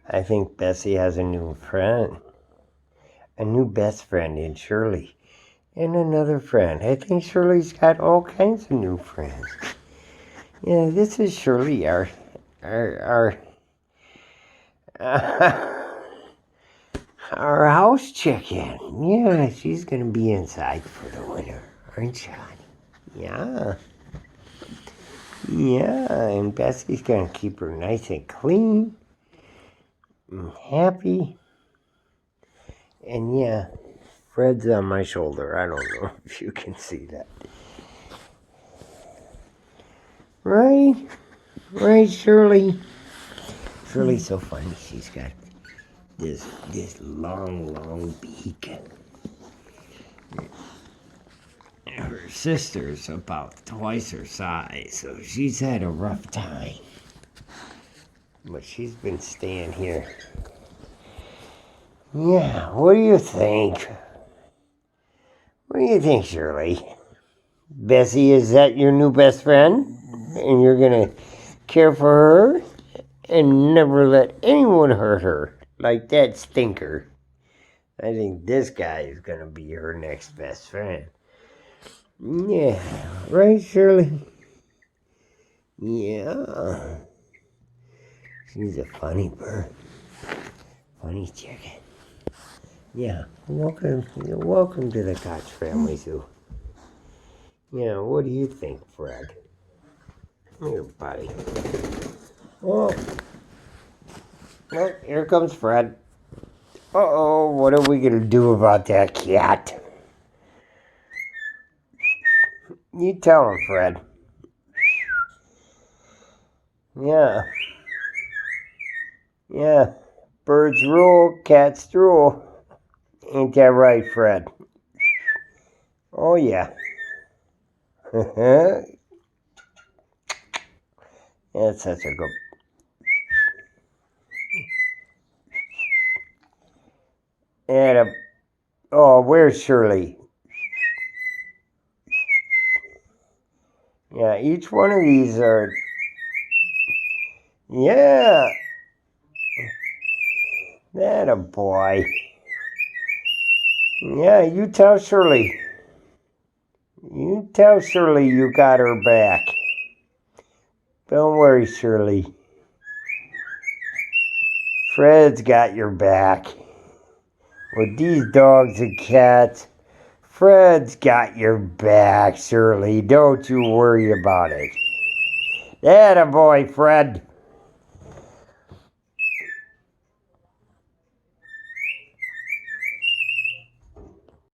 I think Bessie has a new friend. A new best friend in Shirley. And another friend. I think Shirley's got all kinds of new friends. Yeah, this is Shirley, our our house chicken. Yeah, she's gonna be inside for the winter, aren't you, honey? Yeah. Yeah, and Bessie's gonna keep her nice and clean and happy. And yeah, Fred's on my shoulder. I don't know if you can see that. Right? Right, Shirley? Shirley's so funny. She's got this long beak. Her sister's about twice her size, so she's had a rough time. But she's been staying here. Yeah, what do you think? What do you think, Shirley? Bessie, is that your new best friend? And you're gonna care for her and never let anyone hurt her like that stinker. I think this guy is gonna be her next best friend. Yeah, right, Shirley? Yeah. She's a funny bird. Funny chicken. Yeah, welcome to the Kochfamilyzoo. Yeah, what do you think, Fred? Here, buddy. Oh, here comes Fred. Uh-oh, what are we gonna do about that cat? You tell him, Fred. Yeah. Yeah. Birds rule, cats drool. Ain't that right, Fred? Oh, yeah. That's such a good... And oh, where's Shirley? Yeah, each one of these are... Yeah. That a boy. Yeah, you tell Shirley. You tell Shirley you got her back. Don't worry, Shirley. Fred's got your back. With these dogs and cats, Fred's got your back, Shirley. Don't you worry about it. Atta boy, Fred.